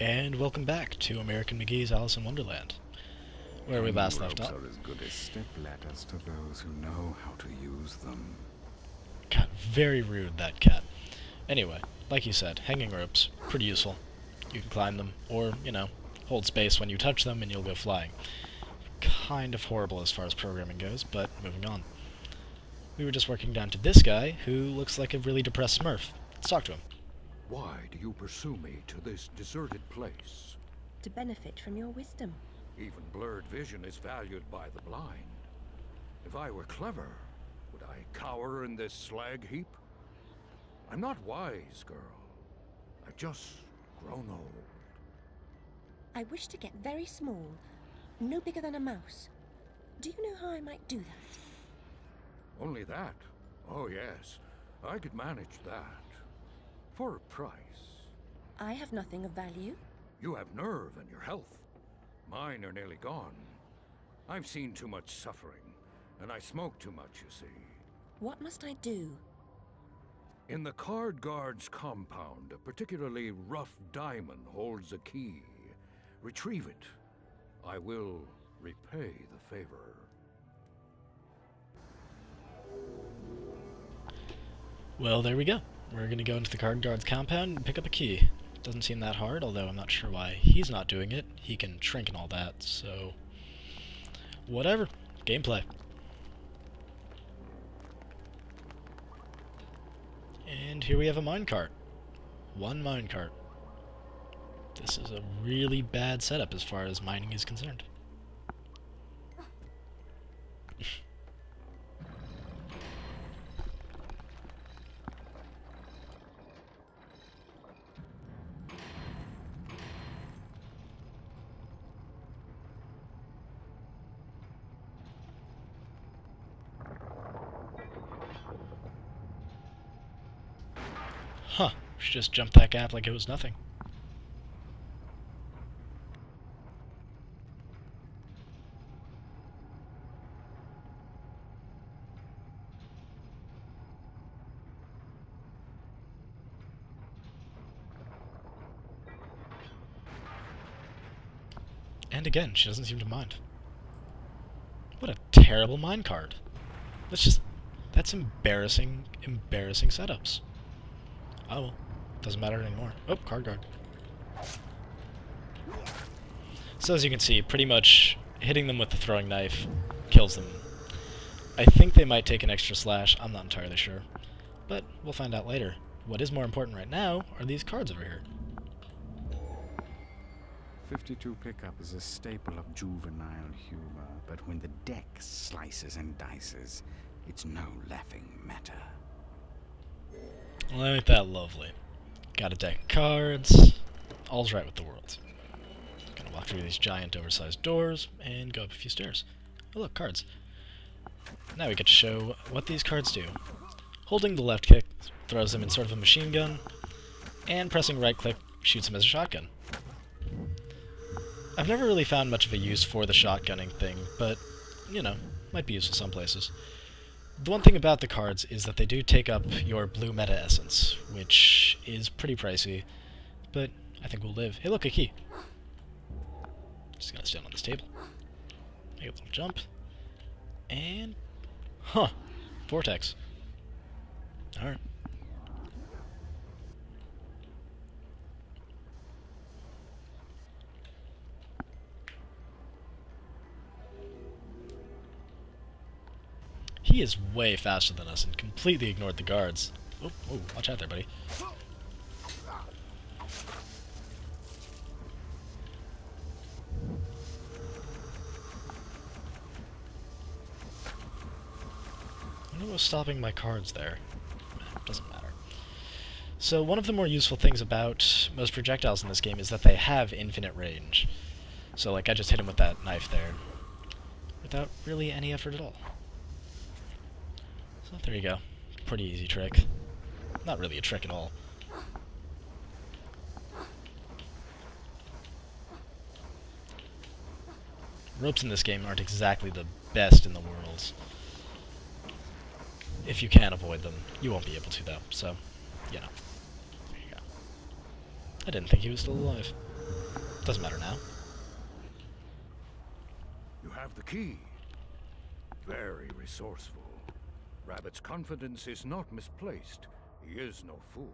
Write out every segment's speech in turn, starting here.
And welcome back to American Mcgee's Alice in Wonderland, where we last left off. Ropes are as good as step ladders to those who know how to use them. God, very rude, that cat. Anyway, like you said, hanging ropes, pretty useful. You can climb them, or, hold space when you touch them and you'll go flying. Kind of horrible as far as programming goes, but moving on. We were just working down to this guy, who looks like a really depressed Smurf. Let's talk to him. Why do you pursue me to this deserted place? To benefit from your wisdom. Even blurred vision is valued by the blind. If I were clever, would I cower in this slag heap? I'm not wise, girl. I've just grown old. I wish to get very small, no bigger than a mouse. Do you know how I might do that? Only that? Oh yes, I could manage that. For a price. I have nothing of value. You have nerve and your health. Mine are nearly gone. I've seen too much suffering, and I smoke too much, you see. What must I do? In the Card Guard's compound, a particularly rough diamond holds a key. Retrieve it. I will repay the favor. Well, there we go. We're gonna go into the Card Guard's compound and pick up a key. Doesn't seem that hard, although I'm not sure why he's not doing it. He can shrink and all that, so... whatever. Gameplay. And here we have a minecart. One minecart. This is a really bad setup as far as mining is concerned. Huh, she just jumped that gap like it was nothing. And again, she doesn't seem to mind. What a terrible minecart. That's embarrassing setups. Oh well, doesn't matter anymore. Oh, Card Guard. So as you can see, pretty much hitting them with the throwing knife kills them. I think they might take an extra slash, I'm not entirely sure. But we'll find out later. What is more important right now are these cards over here. 52 pickup is a staple of juvenile humor, but when the deck slices and dices, it's no laughing matter. Well, ain't that lovely. Got a deck of cards. All's right with the world. Gonna walk through these giant oversized doors and go up a few stairs. Oh look, cards. Now we get to show what these cards do. Holding the left click throws them in sort of a machine gun, and pressing right click shoots them as a shotgun. I've never really found much of a use for the shotgunning thing, but, might be useful some places. The one thing about the cards is that they do take up your blue meta essence, which is pretty pricey, but I think we'll live. Hey look, a key! Just gotta stand on this table. Make a little jump. And... huh! Vortex. Alright. He is way faster than us and completely ignored the guards. Oh, watch out there, buddy. I wonder what was stopping my cards there. Doesn't matter. So one of the more useful things about most projectiles in this game is that they have infinite range. So like I just hit him with that knife there, without really any effort at all. So there you go. Pretty easy trick. Not really a trick at all. Ropes in this game aren't exactly the best in the world. If you can avoid them, you won't be able to though, so, there you go. I didn't think he was still alive. Doesn't matter now. You have the key. Very resourceful. Rabbit's confidence is not misplaced. He is no fool.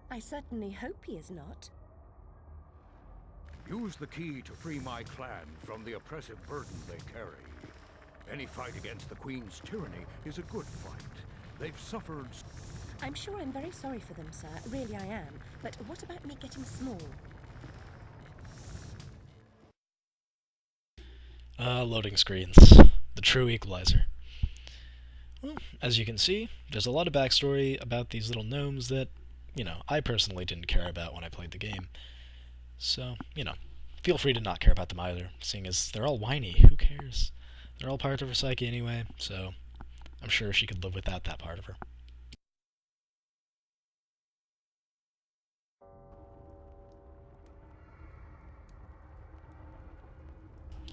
I certainly hope he is not. Use the key to free my clan from the oppressive burden they carry. Any fight against the Queen's tyranny is a good fight. They've suffered... I'm sure I'm very sorry for them, sir. Really I am. But what about me getting small? Loading screens. The true equalizer. Well, as you can see, there's a lot of backstory about these little gnomes that, I personally didn't care about when I played the game. So, feel free to not care about them either, seeing as they're all whiny. Who cares? They're all part of her psyche anyway, so I'm sure she could live without that part of her.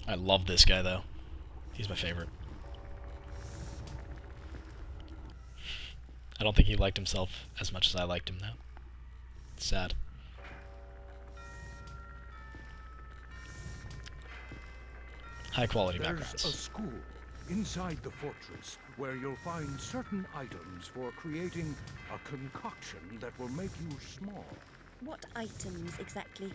I love this guy, though. He's my favorite. I don't think he liked himself as much as I liked him, though. It's sad. High-quality backgrounds. There's a school inside the fortress where you'll find certain items for creating a concoction that will make you small. What items exactly?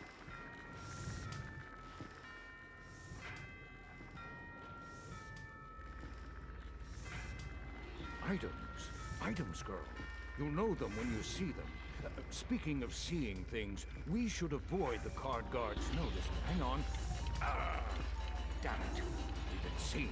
Items, girl. You'll know them when you see them. Speaking of seeing things, we should avoid the card guard's notice. Hang on. Damn it. We've been seen.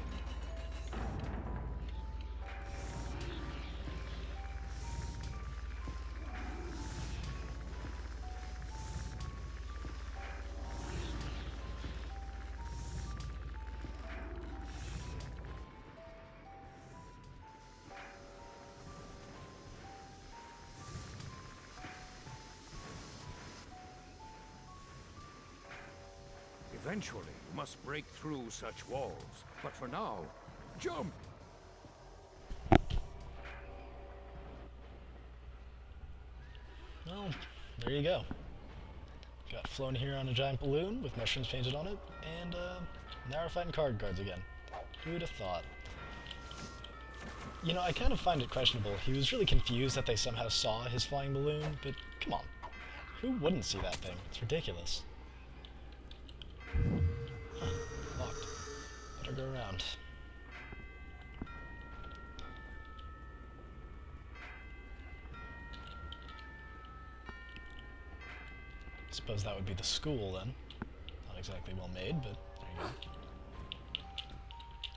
Eventually, you must break through such walls. But for now, jump! Well, there you go. Got flown here on a giant balloon with mushrooms painted on it, and now we're fighting card guards again. Who'd have thought? I kind of find it questionable. He was really confused that they somehow saw his flying balloon, but come on. Who wouldn't see that thing? It's ridiculous. Huh, locked. Better go around. Suppose that would be the school then. Not exactly well made, but there you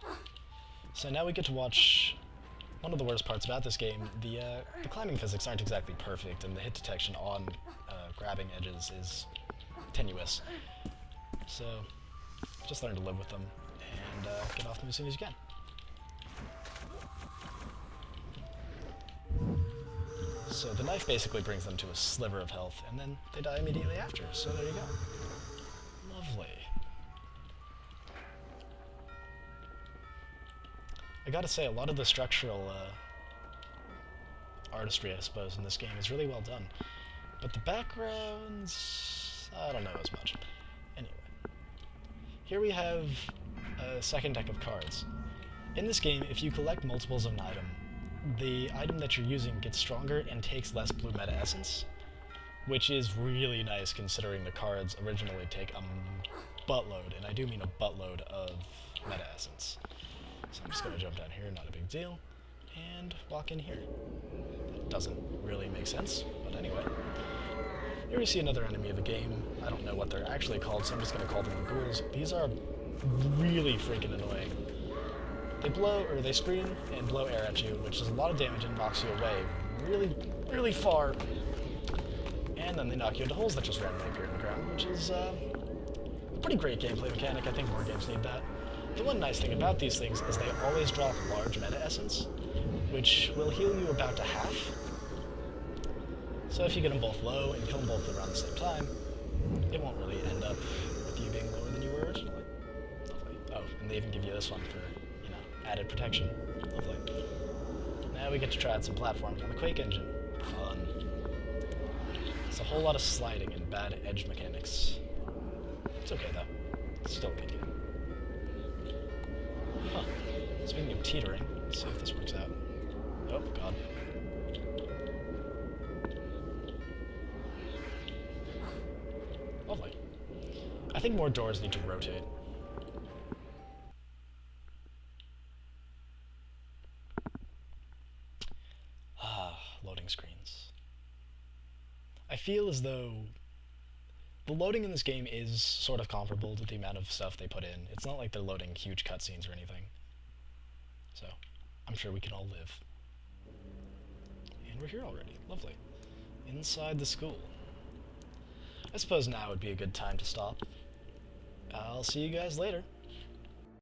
go. So now we get to watch one of the worst parts about this game. The climbing physics aren't exactly perfect, and the hit detection on grabbing edges is tenuous. So, just learn to live with them, and get off them as soon as you can. So the knife basically brings them to a sliver of health, and then they die immediately after, so there you go. Lovely. I gotta say, a lot of the structural artistry, I suppose, in this game is really well done. But the backgrounds, I don't know as much. Anyway. Here we have a second deck of cards. In this game, if you collect multiples of an item, the item that you're using gets stronger and takes less blue meta essence, which is really nice considering the cards originally take a buttload, and I do mean a buttload of meta essence. So I'm just going to jump down here, not a big deal, and walk in here. That doesn't really make sense, but anyway. Here we see another enemy of the game. I don't know what they're actually called, so I'm just going to call them the ghouls. These are really freaking annoying. They scream and blow air at you, which does a lot of damage and knocks you away really, really far. And then they knock you into holes that just randomly appear in the ground, which is a pretty great gameplay mechanic. I think more games need that. The one nice thing about these things is they always drop large meta essence, which will heal you about to half. So if you get them both low and kill them both around the same time, it won't really end up with you being lower than you were originally. Lovely. Oh, and they even give you this one for, added protection. Lovely. Now we get to try out some platforms on the Quake engine. Fun. It's a whole lot of sliding and bad edge mechanics. It's okay, though. It's still a good game. Huh. Speaking of teetering, let's see if this works out. Oh, God. Lovely. I think more doors need to rotate. Loading screens. I feel as though the loading in this game is sort of comparable to the amount of stuff they put in. It's not like they're loading huge cutscenes or anything. So, I'm sure we can all live. And we're here already. Lovely. Inside the school. I suppose now would be a good time to stop. I'll see you guys later.